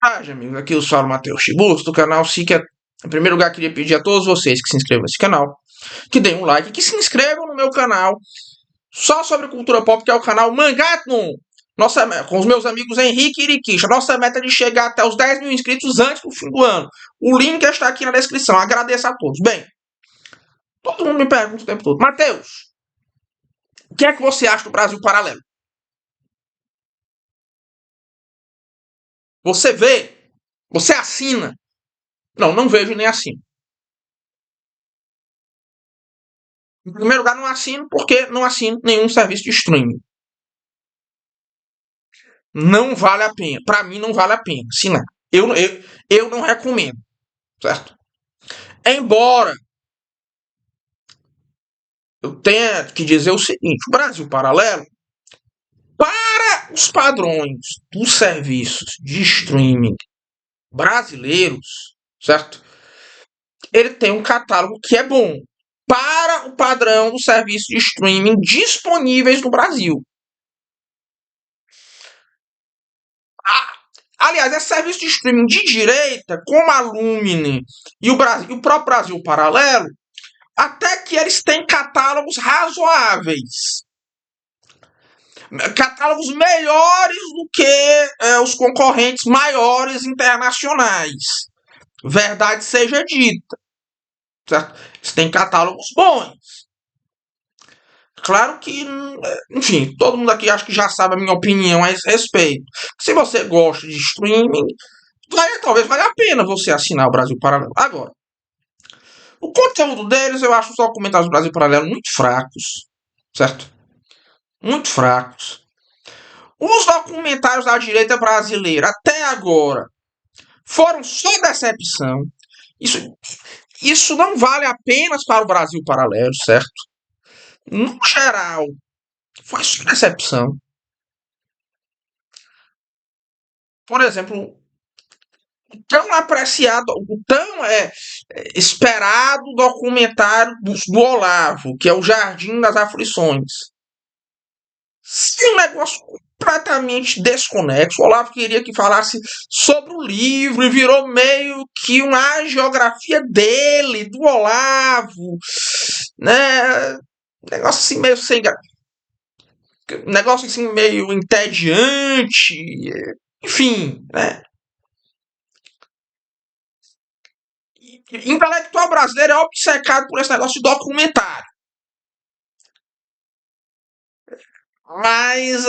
Amigos, aqui eu sou o Matheus Tiburcio do canal Sica. Em primeiro lugar, queria pedir a todos vocês que se inscrevam nesse canal, que deem um like, que se inscrevam no meu canal só sobre cultura pop, que é o canal Mangaton. Com os meus amigos Henrique e Iriquicha. Nossa meta é de chegar até os 10 mil inscritos antes do fim do ano. O link está aqui na descrição. Agradeço a todos. Bem, todo mundo me pergunta o tempo todo: Matheus, o que é que você acha do Brasil Paralelo? Você vê? Você assina? Não, não vejo nem assino. Em primeiro lugar, não assino porque não assino nenhum serviço de streaming. Não vale a pena. Para mim, não vale a pena assinar. Eu não recomendo, certo? Embora eu tenha que dizer o seguinte: o Brasil Paralelo, para os padrões dos serviços de streaming brasileiros, certo? Ele tem um catálogo que é bom para o padrão dos serviços de streaming disponíveis no Brasil. Aliás, esse serviço de streaming de direita, como a Lumine e o próprio Brasil Paralelo, até que eles têm catálogos razoáveis. Catálogos melhores do que os concorrentes maiores internacionais. Verdade seja dita. Certo? Eles têm catálogos bons. Claro que, enfim, todo mundo aqui acho que já sabe a minha opinião a esse respeito. Se você gosta de streaming, talvez valha a pena você assinar o Brasil Paralelo. Agora, o conteúdo deles, eu acho os documentários do Brasil Paralelo muito fracos, certo? Muito fracos. Os documentários da direita brasileira, até agora, foram só decepção. Isso não vale apenas para o Brasil Paralelo, certo? No geral, foi só decepção. Por exemplo, tão apreciado, o tão esperado documentário do Olavo, que é o Jardim das Aflições. Sim, um negócio completamente desconexo. O Olavo queria que falasse sobre o livro e virou meio que uma geografia dele, do Olavo, né? Negócio assim meio sem negócio assim meio entediante, enfim, né? Intelectual brasileiro é obcecado por esse negócio de documentário. Mas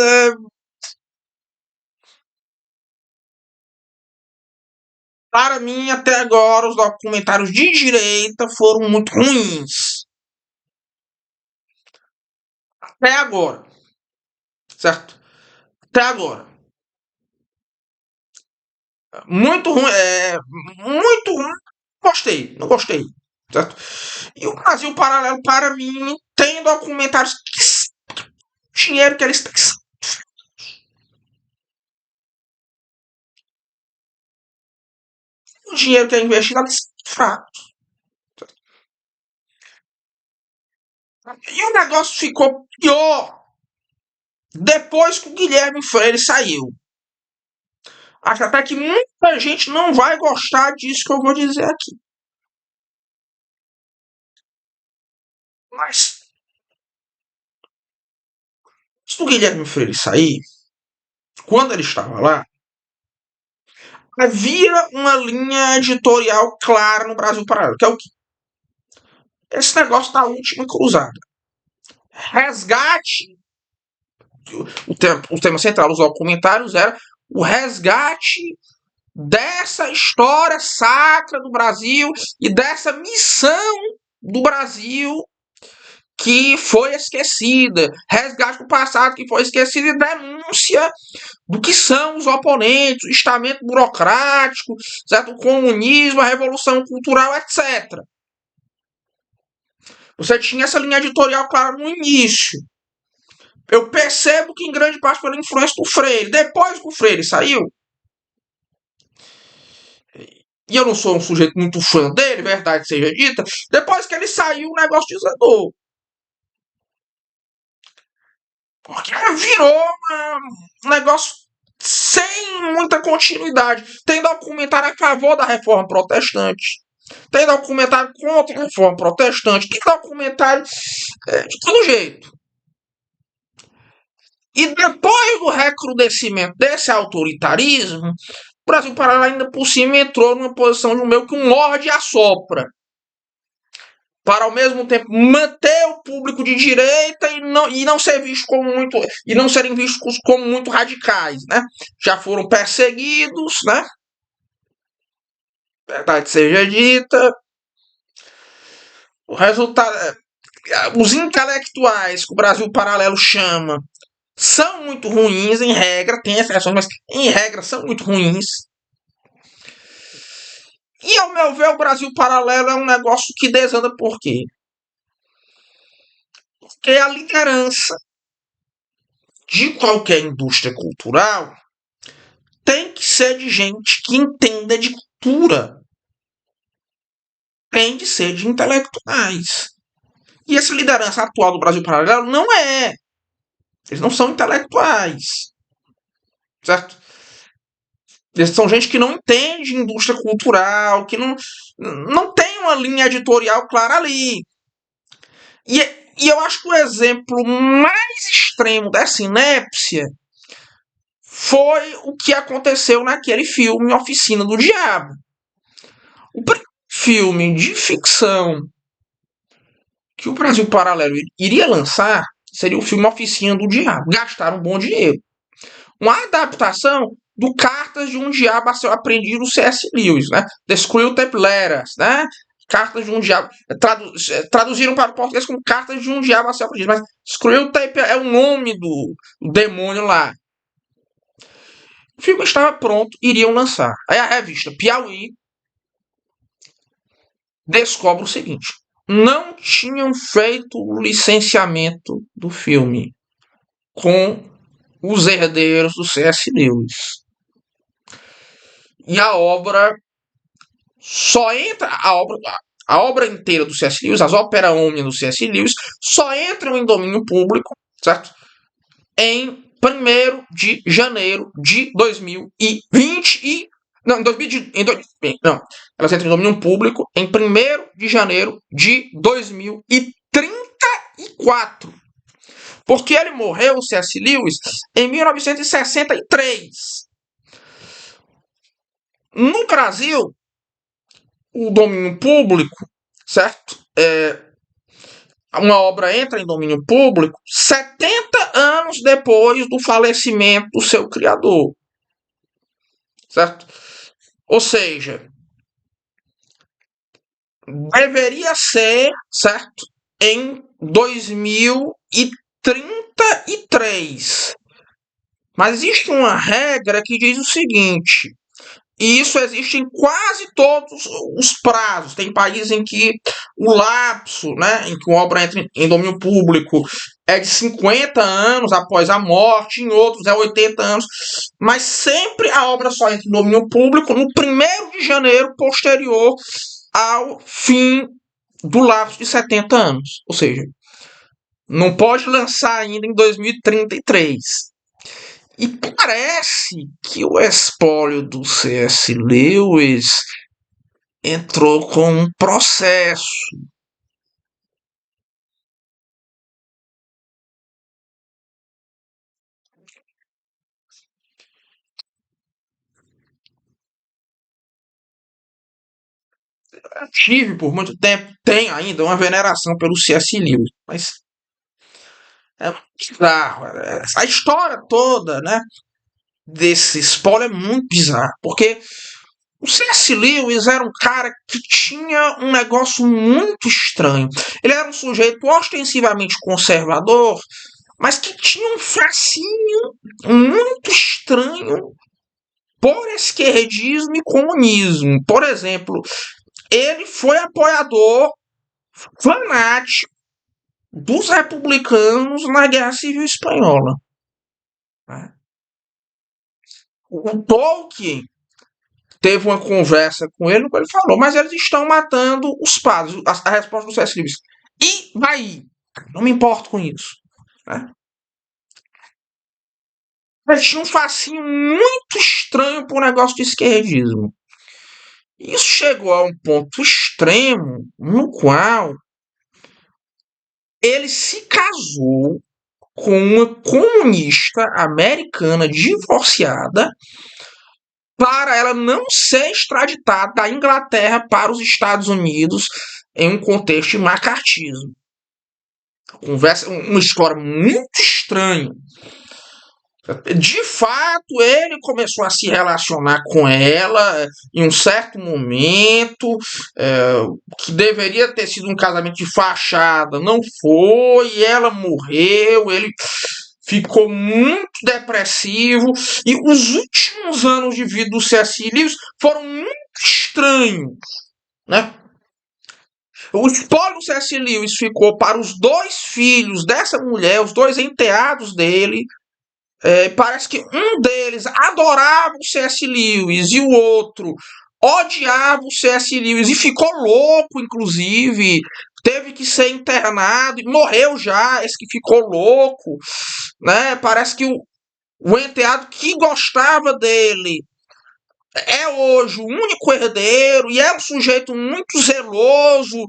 para mim, até agora, os documentários de direita foram muito ruins. Até agora, certo? Até agora. Muito ruim, muito ruim. Gostei, não gostei, certo? E o Brasil Paralelo, para mim, tem documentários que dinheiro que eles têm. O dinheiro que é investido, eles fraco. E o negócio ficou pior depois que o Guilherme Freire saiu. Acho até que muita gente não vai gostar disso que eu vou dizer aqui. Mas, se o Guilherme Freire sair, quando ele estava lá, havia uma linha editorial clara no Brasil Paralelo, que é o que? Esse negócio da última cruzada. Resgate. O tema central dos documentários era o resgate dessa história sacra do Brasil e dessa missão do Brasil que foi esquecida, resgate do passado que foi esquecido e denúncia do que são os oponentes, o estamento burocrático, certo? O comunismo, a revolução cultural, etc. Você tinha essa linha editorial clara no início. Eu percebo que em grande parte pela influência do Freire. Depois que o Freire saiu, e eu não sou um sujeito muito fã dele, verdade seja dita, depois que ele saiu, o negócio desandou. Porque virou um negócio sem muita continuidade. Tem documentário a favor da reforma protestante. Tem documentário contra a reforma protestante. Tem documentário de todo jeito. E depois do recrudescimento desse autoritarismo, o Brasil Paralelo ainda por cima entrou numa posição de um meio que um morde e assopra. Para ao mesmo tempo manter o público de direita e não ser visto como muito e não serem vistos como muito radicais, né? Já foram perseguidos, né? Verdade seja dita. O resultado, os intelectuais que o Brasil Paralelo chama são muito ruins em regra, tem exceções, mas em regra são muito ruins. E ao meu ver, o Brasil Paralelo é um negócio que desanda por quê? Porque a liderança de qualquer indústria cultural tem que ser de gente que entenda de cultura. Tem de ser de intelectuais. E essa liderança atual do Brasil Paralelo não é. Eles não são intelectuais. Certo? Eles são gente que não entende indústria cultural, que não tem uma linha editorial clara ali. E eu acho que o exemplo mais extremo dessa inépcia foi o que aconteceu naquele filme Oficina do Diabo. O filme de ficção que o Brasil Paralelo iria lançar seria o filme Oficina do Diabo. Gastaram um bom dinheiro. Uma adaptação do Cartas de um Diabo a seu aprendido C.S. Lewis, né? The Screwtape Letters, né? Cartas de um Diabo. Traduziram para o português como Cartas de um Diabo a seu aprendido, mas Screwtape é o nome do demônio lá. O filme estava pronto, iriam lançar. Aí a revista Piauí descobre o seguinte: não tinham feito o licenciamento do filme com os herdeiros do C.S. Lewis. E a obra só entra, a obra inteira do C.S. Lewis, as óperas omnia do C.S. Lewis, só entram em domínio público, certo? Em 1º de janeiro de 2020 não, não, elas entram em domínio público em 1º de janeiro de 2034. Porque ele morreu, o C.S. Lewis, em 1963. No Brasil, o domínio público, certo? Uma obra entra em domínio público 70 anos depois do falecimento do seu criador. Certo? Ou seja, deveria ser, certo? Em 2033. Mas existe uma regra que diz o seguinte: e isso existe em quase todos os prazos. Tem países em que o lapso, né, em que uma obra entra em domínio público é de 50 anos após a morte, em outros é 80 anos. Mas sempre a obra só entra em domínio público no 1º de janeiro posterior ao fim do lapso de 70 anos. Ou seja, não pode lançar ainda em 2033. E parece que o espólio do C.S. Lewis entrou com um processo. Eu tive por muito tempo, tenho ainda uma veneração pelo C.S. Lewis, mas é bizarro. A história toda, né, desse espólio é muito bizarro, porque o C.S. Lewis era um cara que tinha um negócio muito estranho. Ele era um sujeito ostensivamente conservador, mas que tinha um fascínio muito estranho por esquerdismo e comunismo. Por exemplo, ele foi apoiador fanático dos republicanos na Guerra Civil Espanhola. O Tolkien teve uma conversa com ele, ele falou, mas eles estão matando os padres. A resposta do C.S. Lewis: e vai, não me importo com isso. Né? Mas tinha um fascínio muito estranho por um negócio de esquerdismo. Isso chegou a um ponto extremo no qual ele se casou com uma comunista americana divorciada para ela não ser extraditada da Inglaterra para os Estados Unidos em um contexto de macartismo. Conversa, uma história muito estranha. De fato, ele começou a se relacionar com ela em um certo momento, é, que deveria ter sido um casamento de fachada, não foi, ela morreu, ele ficou muito depressivo, e os últimos anos de vida do C.S. Lewis foram muito estranhos, né? O espólio do C.S. Lewis ficou para os dois filhos dessa mulher, os dois enteados dele. Parece que um deles adorava o C.S. Lewis e o outro odiava o C.S. Lewis e ficou louco, inclusive. Teve que ser internado e morreu já, esse que ficou louco. Né? Parece que o enteado que gostava dele é hoje o único herdeiro e é um sujeito muito zeloso.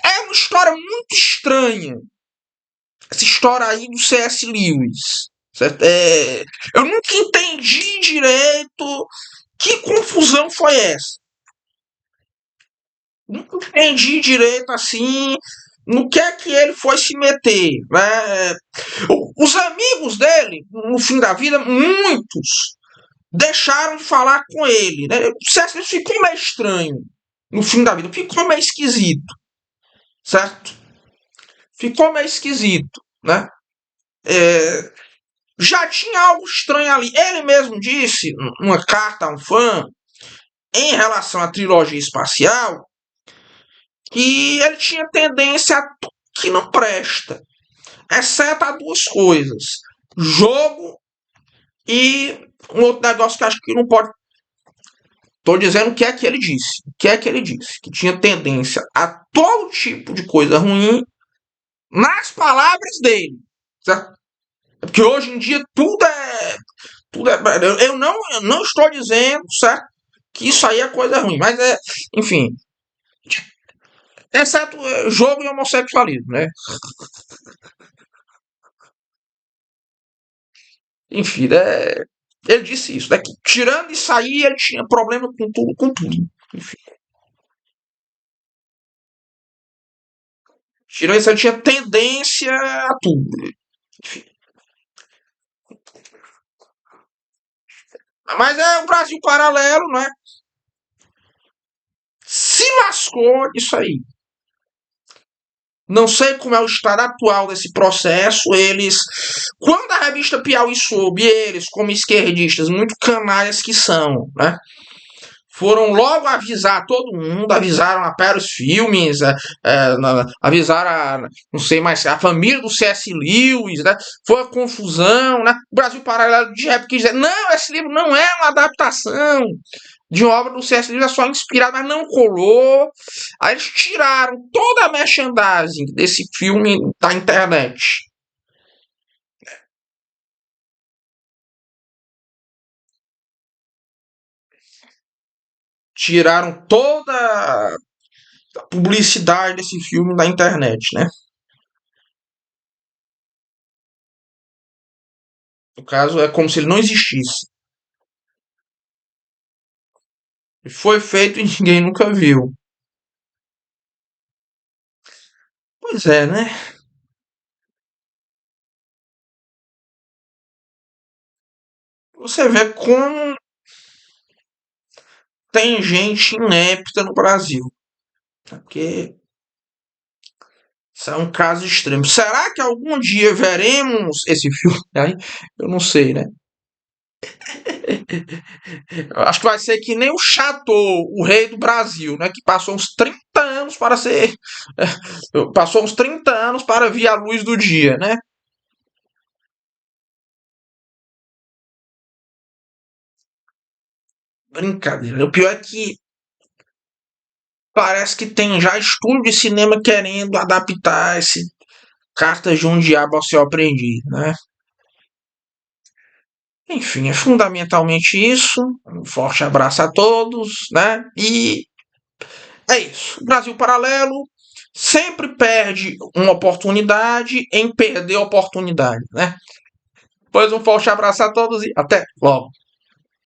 É uma história muito estranha. Essa história aí do C.S. Lewis. Certo? Eu nunca entendi direito que confusão foi essa. Nunca entendi direito assim no que é que ele foi se meter. Né? Os amigos dele, no fim da vida, muitos deixaram de falar com ele. Né? O C.S. Lewis ficou meio estranho no fim da vida, ficou meio esquisito. Certo? Ficou meio esquisito. Né? É, já tinha algo estranho ali. Ele mesmo disse, numa carta a um fã, em relação à trilogia espacial, que ele tinha tendência a tudo que não presta, exceto a duas coisas: jogo e um outro negócio que acho que não pode. Estou dizendo o que é que ele disse. O que é que ele disse? Que tinha tendência a todo tipo de coisa ruim nas palavras dele. Certo? Porque hoje em dia tudo é. Eu não estou dizendo, certo? Que isso aí é coisa ruim, mas é. Enfim. Exceto jogo e homossexualismo, né? Enfim, ele disse isso, né? Que tirando isso aí, ele tinha problema com tudo, com tudo. Enfim, tirando isso, ele tinha tendência a tudo. Enfim. Mas é o Brasil paralelo, né? Se lascou isso aí. Não sei como é o estado atual desse processo. Eles, quando a revista Piauí soube, eles, como esquerdistas, muito canalhas que são, né? Foram logo avisar todo mundo, avisaram a Paris Filmes, avisaram não sei mais, a família do C.S. Lewis, né? Foi a confusão, né? O Brasil Paralelo de época quis dizer, não, esse livro não é uma adaptação de uma obra do C.S. Lewis, é só inspirado, mas não colou. Aí eles tiraram toda a merchandising desse filme da internet. Tiraram toda a publicidade desse filme da internet, né? No caso, é como se ele não existisse. Foi feito e ninguém nunca viu. Pois é, né? Você vê como tem gente inepta no Brasil. Porque isso é um caso extremo. Será que algum dia veremos esse filme? Aí, eu não sei, né? Eu acho que vai ser que nem o Chateau, o rei do Brasil, né? Que passou uns 30 anos para ser. Passou uns 30 anos para vir a luz do dia, né? Brincadeira. O pior é que parece que tem já estúdio de cinema querendo adaptar esse Cartas de um Diabo ao Seu Aprendiz, né? Enfim, é fundamentalmente isso. Um forte abraço a todos, né? E é isso. Brasil Paralelo sempre perde uma oportunidade em perder oportunidade, né? Pois um forte abraço a todos e até logo.